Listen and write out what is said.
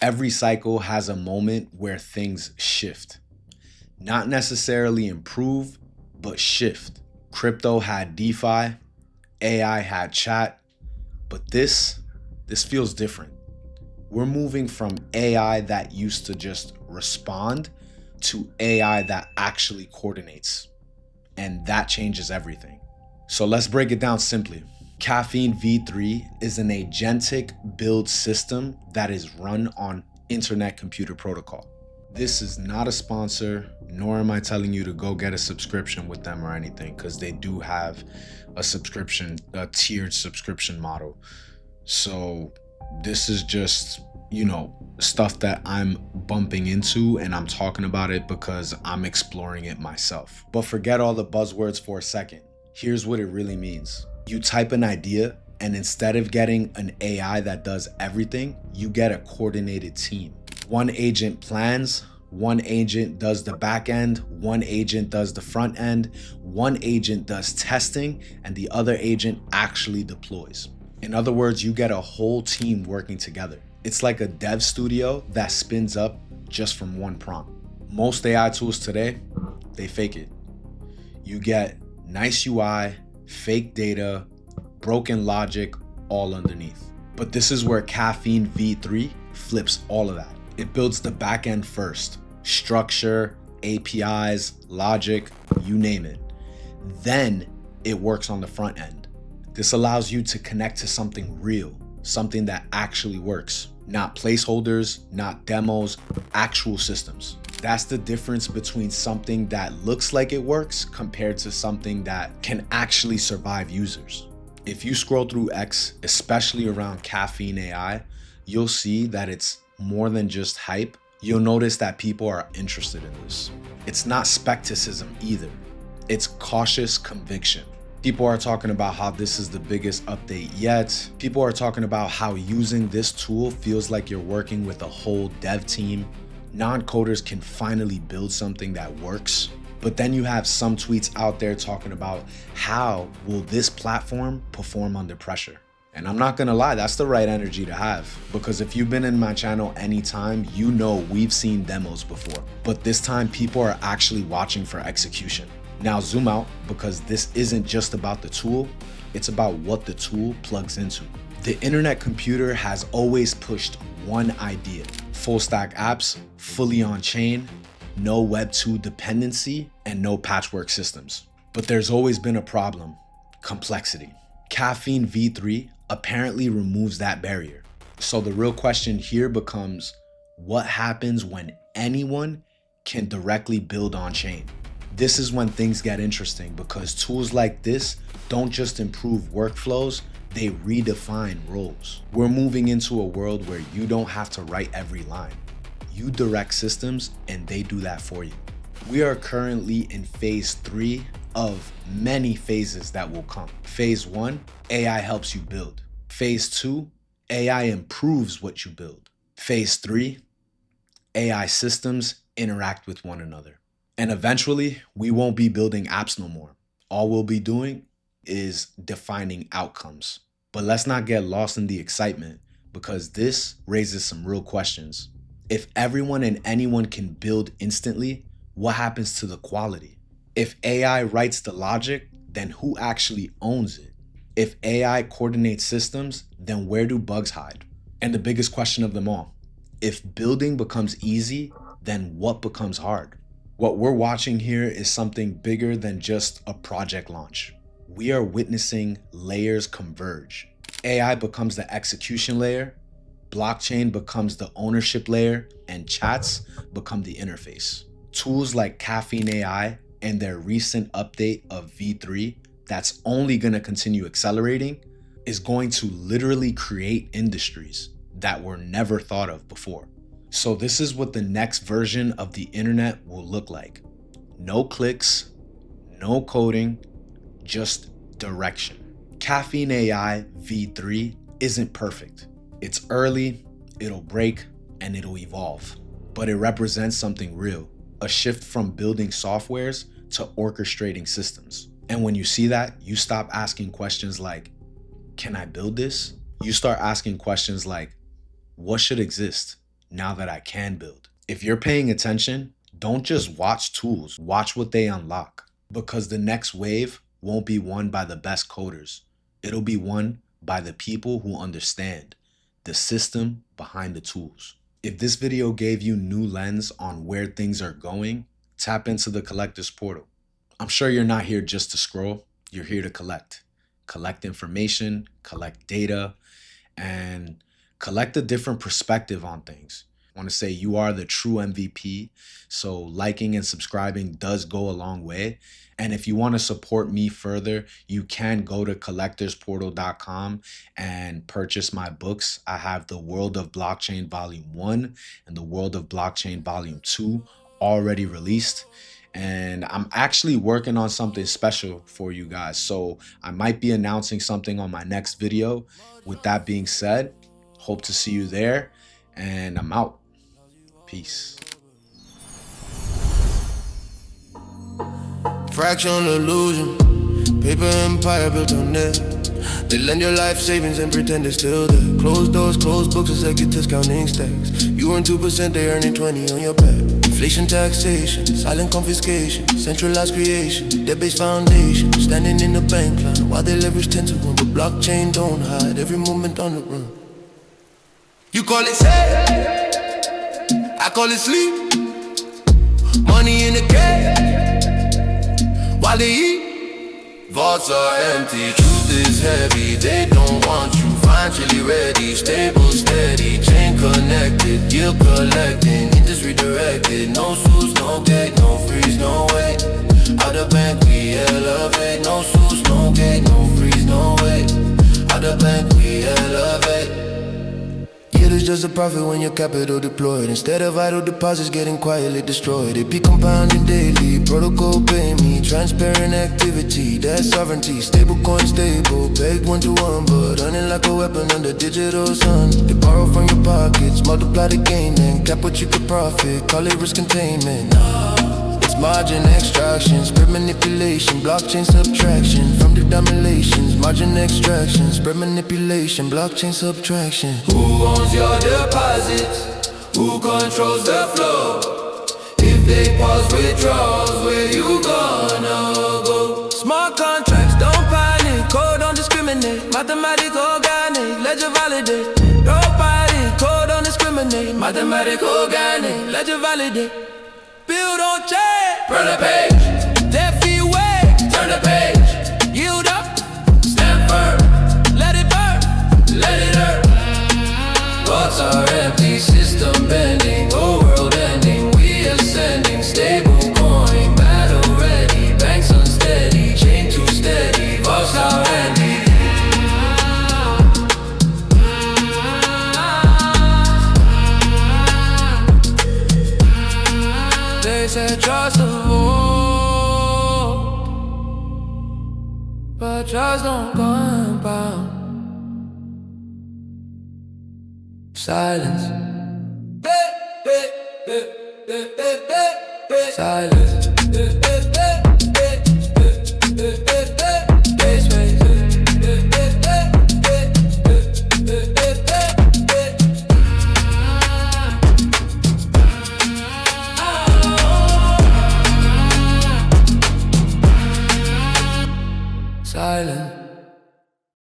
Every cycle has a moment where things shift. Not necessarily improve, but shift. Crypto had DeFi, AI had chat, but this feels different. We're moving from AI that used to just respond to AI that actually coordinates. And that changes everything. So let's break it down simply. Caffeine V3 is an agentic build system that is run on Internet Computer Protocol. This is not a sponsor, nor am I telling you to go get a subscription with them or anything, because they do have a tiered subscription model. So this is just, stuff that I'm bumping into, and I'm talking about it because I'm exploring it myself. But forget all the buzzwords for a second. Here's what it really means. You type an idea, and instead of getting an AI that does everything, you get a coordinated team. One agent plans, one agent does the back end, one agent does the front end, one agent does testing, and the other agent actually deploys. In other words, you get a whole team working together. It's like a dev studio that spins up just from one prompt. Most AI tools today, they fake it. You get nice UI, fake data, broken logic, all underneath. But this is where Caffeine V3 flips all of that. It builds the backend first, structure, APIs, logic, you name it. Then it works on the front end. This allows you to connect to something real, something that actually works. Not placeholders, not demos, actual systems. That's the difference between something that looks like it works compared to something that can actually survive users. If you scroll through X, especially around Caffeine AI, you'll see that it's more than just hype. You'll notice that people are interested in this. It's not skepticism either. It's cautious conviction. People are talking about how this is the biggest update yet. People are talking about how using this tool feels like you're working with a whole dev team. Non-coders can finally build something that works. But then you have some tweets out there talking about how will this platform perform under pressure? And I'm not gonna lie, that's the right energy to have. Because if you've been in my channel anytime, you know we've seen demos before. But this time people are actually watching for execution. Now zoom out, because this isn't just about the tool, it's about what the tool plugs into. The internet computer has always pushed one idea: full stack apps, fully on chain, no Web 2 dependency, and no patchwork systems. But there's always been a problem: complexity. Caffeine V3 apparently removes that barrier. So the real question here becomes, what happens when anyone can directly build on chain? This is when things get interesting, because tools like this don't just improve workflows, they redefine roles. We're moving into a world where you don't have to write every line. You direct systems and they do that for you. We are currently in phase 3 of many phases that will come. Phase 1, AI helps you build. Phase 2, AI improves what you build. Phase 3, AI systems interact with one another. And eventually, we won't be building apps no more. All we'll be doing is defining outcomes. But let's not get lost in the excitement, because this raises some real questions. If everyone and anyone can build instantly, what happens to the quality? If AI writes the logic, then who actually owns it? If AI coordinates systems, then where do bugs hide? And the biggest question of them all, if building becomes easy, then what becomes hard? What we're watching here is something bigger than just a project launch. We are witnessing layers converge. AI becomes the execution layer, blockchain becomes the ownership layer, and chats become the interface. Tools like Caffeine AI and their recent update of V3 that's only going to continue accelerating is going to literally create industries that were never thought of before. So this is what the next version of the internet will look like. No clicks, no coding, just direction. Caffeine AI V3 isn't perfect. It's early, it'll break, and it'll evolve. But it represents something real, a shift from building softwares to orchestrating systems. And when you see that, you stop asking questions like, can I build this? You start asking questions like, what should exist? now that I can build. If you're paying attention, don't just watch tools, watch what they unlock. Because the next wave won't be won by the best coders. It'll be won by the people who understand the system behind the tools. If this video gave you new lens on where things are going, tap into the collector's portal. I'm sure you're not here just to scroll, you're here to collect. Collect information, collect data, and collect a different perspective on things. I want to say you are the true MVP, so liking and subscribing does go a long way. And if you want to support me further, you can go to collectorsportal.com and purchase my books. I have The World of Blockchain Volume 1 and The World of Blockchain Volume 2 already released. And I'm actually working on something special for you guys. So I might be announcing something on my next video. With that being said, hope to see you there, and I'm out. Peace. Fraction illusion, paper empire built on it. They lend your life savings and pretend it's still there. Closed doors, closed books, executives counting stacks. You earn 2%, they earning 20 on your back. Inflation, taxation, silent confiscation, centralized creation, debt-based foundation. Standing in the bank line while they leverage 10 to 1, but blockchain don't hide every moment on the run. You call it safe, I call it sleep. Money in the cave while they eat. Vaults are empty, truth is heavy. They don't want you financially ready. Stable, steady, chain connected, yield collecting, industry directed. No suits, no gate, no freeze, no wait. Out the bank we elevate. No suits, no gate, no freeze, no wait. Out the bank we elevate. It's just a profit when your capital deployed. Instead of idle deposits getting quietly destroyed. It be compounding daily, protocol pay me. Transparent activity, that sovereignty. Stable coin stable, pegged 1 to 1, but earning like a weapon under digital sun. They borrow from your pockets, multiply the gain, then cap what you could profit. Call it risk containment. It's margin extraction, spread manipulation, blockchain subtraction from the dominations. Margin extraction, spread manipulation, blockchain subtraction. Who owns your deposits? Who controls the flow? If they pause withdrawals, where you gonna go? Smart contracts, don't panic. Code don't discriminate. Mathematic, organic, ledger validate. Nobody, code don't discriminate. Mathematic, organic, ledger validate. Build on chain, burn a page. Left feet way, turn the page. Yield up, stand firm. Let it burn, let it hurt. Thoughts are empty, system bending, whole world ending. We ascending, stable coin, battle ready. Banks unsteady, chain too steady. Vaults are empty. They said trust the vote, but trust don't compound. Silence. Silence.